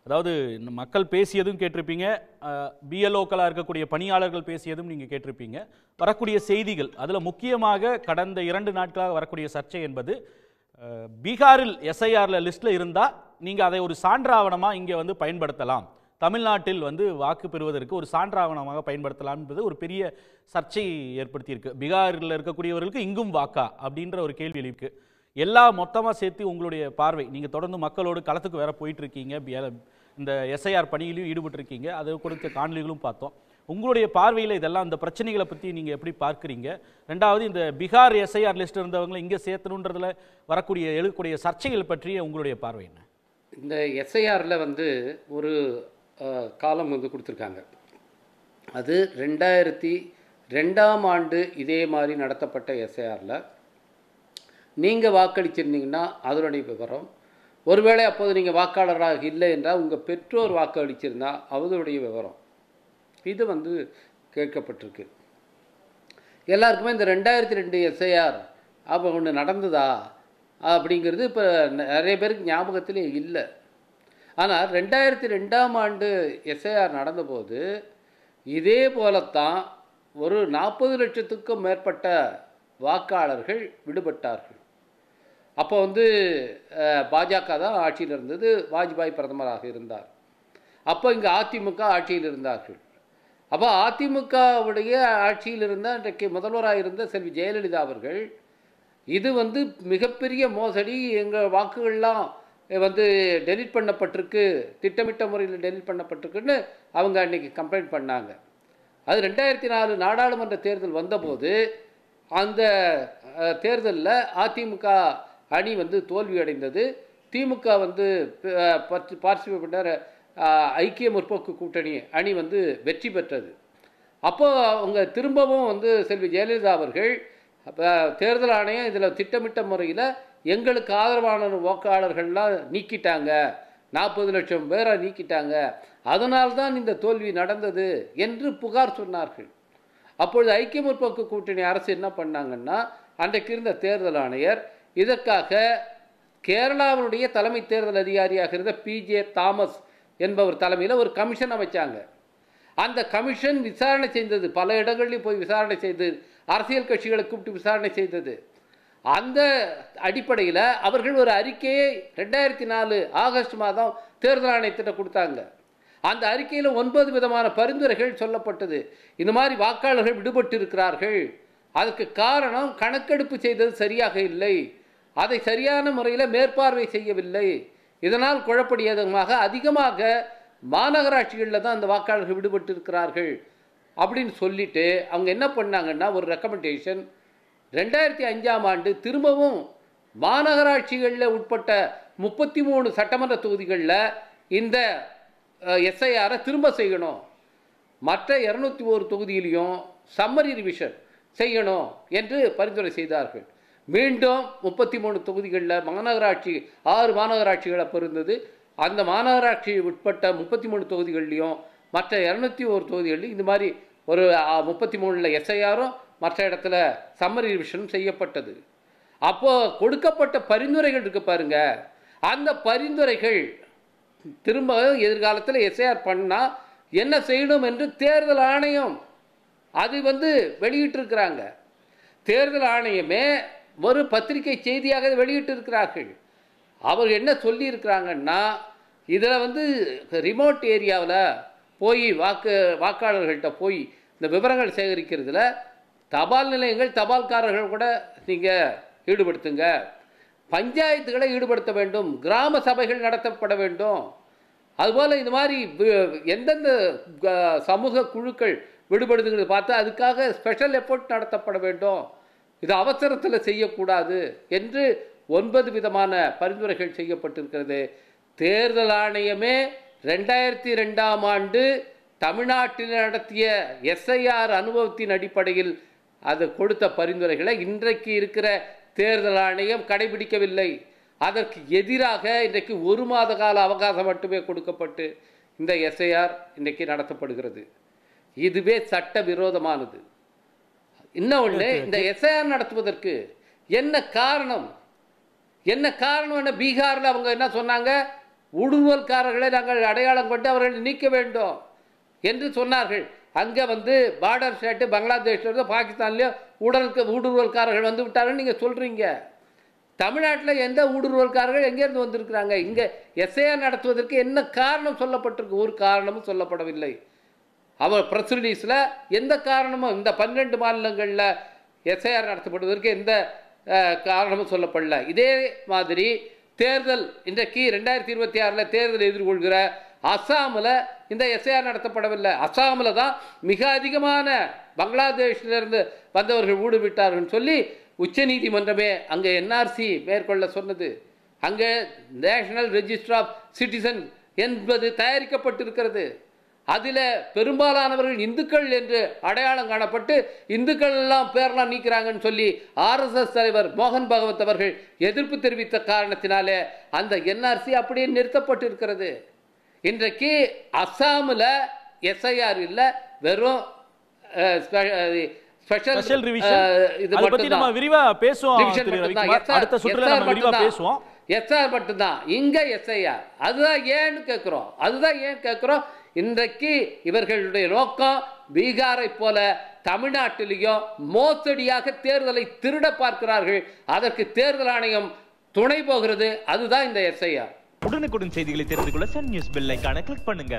அதாவது மக்கள் பேசியதும் கேட்டிருப்பீங்க, பிஎல்ஓக்களாக இருக்கக்கூடிய பணியாளர்கள் பேசியதும் நீங்கள் கேட்டிருப்பீங்க. வரக்கூடிய செய்திகள் அதில் முக்கியமாக கடந்த 2 நாட்களாக வரக்கூடிய சர்ச்சை என்பது பீகாரில் எஸ்ஐஆரில் லிஸ்ட்டில் இருந்தால் நீங்கள் அதை ஒரு சான்றாவணமாக இங்கே வந்து பயன்படுத்தலாம், தமிழ்நாட்டில் வந்து வாக்கு பெறுவதற்கு ஒரு சான்றாவணமாக பயன்படுத்தலாம் என்பது ஒரு பெரிய சர்ச்சை ஏற்படுத்தியிருக்கு. பீகாரில் இருக்கக்கூடியவர்களுக்கு இங்கும் வாக்கா அப்படின்ற ஒரு கேள்வி எழுப்பியிருக்கு. எல்லாம் மொத்தமாக சேர்த்து உங்களுடைய பார்வை, நீங்கள் தொடர்ந்து மக்களோடு களத்துக்கு வேற போயிட்டு இருக்கீங்க, இந்த எஸ்ஐஆர் பணியிலையும் ஈடுபட்டிருக்கீங்க, அது குறித்த காணொலிகளும் பார்த்தோம். உங்களுடைய பார்வையில் இதெல்லாம் இந்த பிரச்சனைகளை பற்றி நீங்கள் எப்படி பார்க்குறீங்க? ரெண்டாவது, இந்த பீகார் எஸ்ஐஆர் லிஸ்ட் இருந்தவங்களை இங்கே சேர்த்தணுன்றதுல எழுக்கக்கூடிய சர்ச்சைகள் பற்றிய உங்களுடைய பார்வை என்ன? இந்த எஸ்ஐஆரில் வந்து ஒரு காலம் வந்து கொடுத்துருக்காங்க. அது 2002ஆம் ஆண்டு இதே மாதிரி நடத்தப்பட்ட எஸ்ஐஆரில் நீங்கள் வாக்களிச்சிருந்தீங்கன்னா அதனுடைய விவரம், ஒருவேளை அப்போது நீங்கள் வாக்காளராக இல்லை என்றால் உங்கள் பெற்றோர் வாக்களிச்சிருந்தா அவர்களுடைய விவரம், இது வந்து கேட்கப்பட்டிருக்கு. எல்லாருக்குமே இந்த 2002 எஸ்ஐஆர் அப்போ ஒன்று நடந்ததா அப்படிங்கிறது இப்போ நிறைய பேருக்கு ஞாபகத்திலே இல்லை. ஆனால் 2002ஆம் ஆண்டு எஸ்ஐஆர் நடந்தபோது இதே போலத்தான் ஒரு 40 லட்சத்துக்கும் மேற்பட்ட வாக்காளர்கள் விடுபட்டார்கள். அப்போ வந்து பாஜக தான் ஆட்சியில் இருந்தது, வாஜ்பாய் பிரதமராக இருந்தார். அப்போ இங்கே அதிமுக ஆட்சியில் இருந்தார்கள். அப்போ அதிமுகவுடைய ஆட்சியில் இருந்த அன்றைக்கு முதல்வராக இருந்த செல்வி ஜெயலலிதா அவர்கள், இது வந்து மிகப்பெரிய மோசடி, எங்கள் வாக்குகள்லாம் வந்து டெலிட் பண்ணப்பட்டிருக்கு, திட்டமிட்ட முறையில் டெலிட் பண்ணப்பட்டிருக்குன்னு அவங்க அன்றைக்கி கம்ப்ளைண்ட் பண்ணாங்க. அது 2004 நாடாளுமன்ற தேர்தல் வந்தபோது அந்த தேர்தலில் அதிமுக அணி வந்து தோல்வி அடைந்தது. திமுக வந்து பார்ட்டிசிபேட் பண்ண ஐக்கிய முற்போக்கு கூட்டணி அணி வந்து வெற்றி பெற்றது. அப்போது அவங்க திரும்பவும் வந்து செல்வி ஜெயலலிதா அவர்கள் தேர்தல் ஆணையம் இதில் திட்டமிட்ட முறையில் எங்களுக்கு ஆதரவான வாக்காளர்கள்லாம் நீக்கிட்டாங்க, 40 லட்சம் பேரை நீக்கிட்டாங்க, அதனால்தான் இந்த தோல்வி நடந்தது என்று புகார் சொன்னார்கள். அப்பொழுது ஐக்கிய முற்போக்கு கூட்டணி அரசு என்ன பண்ணாங்கன்னா, அன்றைக்கு இருந்த தேர்தல் ஆணையர் இதற்காக கேரளாவுடைய தலைமை தேர்தல் அதிகாரியாக இருந்த பிஜே தாமஸ் என்பவர் தலைமையில் ஒரு கமிஷன் அமைச்சாங்க. அந்த கமிஷன் விசாரணை செய்தது, பல இடங்களில் போய் விசாரணை செய்தது, அரசியல் கட்சிகளை கூப்பிட்டு விசாரணை செய்தது. அந்த அடிப்படையில் அவர்கள் ஒரு அறிக்கையை 2004 ஆகஸ்ட் மாதம் தேர்தல் ஆணையத்திட்ட கொடுத்தாங்க. அந்த அறிக்கையில் 9 விதமான பரிந்துரைகள் சொல்லப்பட்டது. இந்த மாதிரி வாக்காளர்கள் விடுபட்டு இருக்கிறார்கள், அதுக்கு காரணம் கணக்கெடுப்பு செய்தது சரியாக இல்லை, அதை சரியான முறையில் மேற்பார்வை செய்யவில்லை, இதனால் குழப்படியதாக அதிகமாக மாநகராட்சிகளில் தான் அந்த வாக்காளர்கள் விடுபட்டு இருக்கிறார்கள் அப்படின்னு சொல்லிட்டு அவங்க என்ன பண்ணாங்கன்னா, ஒரு ரெக்கமெண்டேஷன் 2005ஆம் ஆண்டு திரும்பவும் மாநகராட்சிகளில் உட்பட்ட 33 சட்டமன்ற தொகுதிகளில் இந்த எஸ்ஐஆரை திரும்ப செய்யணும், மற்ற 201 தொகுதியிலையும் சம்மரி ரிவிஷன் செய்யணும் என்று பரிந்துரை செய்தார்கள். மீண்டும் 33 தொகுதிகளில் மாநகராட்சி 6 மாநகராட்சிகளை பொருந்தது, அந்த மாநகராட்சி உட்பட்ட 33 தொகுதிகள்லையும் மற்ற 201 தொகுதிகளிலும் இந்த மாதிரி ஒரு 33ல் எஸ்ஐஆரும் மற்ற இடத்துல சம்மரி ரிவிஷனும் செய்யப்பட்டது. அப்போது கொடுக்கப்பட்ட பரிந்துரைகள் இருக்கு பாருங்க, அந்த பரிந்துரைகள் திரும்ப எதிர்காலத்தில் எஸ்ஐஆர் பண்ணால் என்ன செய்யணும் என்று தேர்தல் ஆணையம் அது வந்து வெளியிட்டிருக்கிறாங்க. தேர்தல் ஆணையமே ஒரு பத்திரிகை செய்தியாக வெளியிட்டிருக்கிறார்கள். அவர் என்ன சொல்லியிருக்கிறாங்கன்னா, இதில் வந்து ரிமோட் ஏரியாவில் போய் வாக்காளர்கள்ட்ட போய் இந்த விவரங்கள் சேகரிக்கிறதுல தபால் நிலையங்கள் தபால்காரர்கள் கூட நீங்கள் ஈடுபடுத்துங்க, பஞ்சாயத்துகளை ஈடுபடுத்த வேண்டும், கிராம சபைகள் நடத்தப்பட வேண்டும், அதுபோல் இந்த மாதிரி எந்தெந்த சமூக குழுக்கள் விடுபடுதுங்கிறது பார்த்து அதுக்காக ஸ்பெஷல் எஃபோர்ட் நடத்தப்பட வேண்டும், இது அவசரத்தில் செய்யக்கூடாது என்று 9 விதமான பரிந்துரைகள் செய்யப்பட்டிருக்கிறது. தேர்தல் ஆணையமே 2002ஆம் ஆண்டு தமிழ்நாட்டில் நடத்திய எஸ்ஐஆர் அனுபவத்தின் அடிப்படையில் அது கொடுத்த பரிந்துரைகளை இன்றைக்கு இருக்கிற தேர்தல் ஆணையம் கடைபிடிக்கவில்லை. அதற்கு எதிராக இன்றைக்கு 1 மாத கால அவகாசம் மட்டுமே கொடுக்கப்பட்டு இந்த எஸ்ஐஆர் இன்றைக்கு நடத்தப்படுகிறது. இதுவே சட்ட விரோதமானது. இன்னொன்று, இந்த எஸ்ஐஆர் நடத்துவதற்கு என்ன காரணம், என்ன பீகாரில் அவங்க என்ன சொன்னாங்க, ஊடுருவல்காரர்களை நாங்கள் அடையாளம் கொண்டு அவர்களை நீக்க வேண்டும் என்று சொன்னார்கள். அங்கே வந்து பார்டர் ஸ்டேட்டு பங்களாதேஷ்லேருந்து பாகிஸ்தான்லேயோ ஊடுருவல்காரர்கள் வந்து விட்டார்கள் நீங்கள் சொல்கிறீங்க. தமிழ்நாட்டில் எந்த ஊடுருவல்காரர்கள் எங்கேருந்து வந்திருக்கிறாங்க? இங்கே எஸ்ஐஆர் நடத்துவதற்கு என்ன காரணம் சொல்லப்பட்டிருக்கு? ஒரு காரணமும் சொல்லப்படவில்லை. அவர் ப்ரெஸ் ரிலீஸில் எந்த காரணமும் இந்த 12 மாநிலங்களில் எஸ்ஐஆர் நடத்தப்படுவதற்கு எந்த காரணமும் சொல்லப்படல. இதே மாதிரி தேர்தல் இன்றைக்கு 2026 தேர்தல் எதிர்கொள்கிற அஸ்ஸாமில் இந்த எஸ்ஐஆர் நடத்தப்படவில்லை. அஸ்ஸாமில் தான் மிக அதிகமான பங்களாதேஷிலிருந்து வந்தவர்கள் ஊடுவிட்டார்கள் சொல்லி உச்சநீதிமன்றமே அங்கே என்ஆர்சி மேற்கொள்ள சொன்னது. அங்கே நேஷனல் ரெஜிஸ்டர் ஆஃப் சிட்டிசன் என்பது தயாரிக்கப்பட்டிருக்கிறது. அதில் பெரும்பாலானவர்கள் இந்துக்கள் என்று அடையாளம் காணப்பட்டு இந்துக்கள் எல்லாம் பேரெல்லாம் நீக்கிறாங்கன்னு சொல்லி ஆர்எஸ்எஸ் தலைவர் மோகன் பகவத் அவர்கள் எதிர்ப்பு தெரிவித்த காரணத்தினாலே அந்த என்ஆர்சி அப்படியே நிறுத்தப்பட்டு இருக்கிறது. இன்றைக்கு அஸ்ஸாமில் எஸ்ஐஆர் இல்லை, வெறும் ஸ்பெஷல் ரிவிஷன். இது பத்தி நம்ம விரிவா பேசுவோம். அடுத்த சுற்றுல நம்ம விரிவா பேசுவோம். எஸ்ஆர் மட்டும்தான், இங்க எஸ்ஐஆர். அதுதான் ஏன் கேட்கிறோம். இன்றைக்கு இவர்களுடைய நோக்கம் பீகாரை போல தமிழ்நாட்டிலேயும் மோசடியாக தேர்தலை திருட பார்க்கிறார்கள். அதற்கு தேர்தல் ஆணையம் துணை போகிறது. அதுதான் இந்த எஸ்ஐஆர். உடனுக்குடன் செய்திகளை தெரிந்து கொள்ள சன் நியூஸ் பெல் ஐகானை கிளிக் பண்ணுங்க.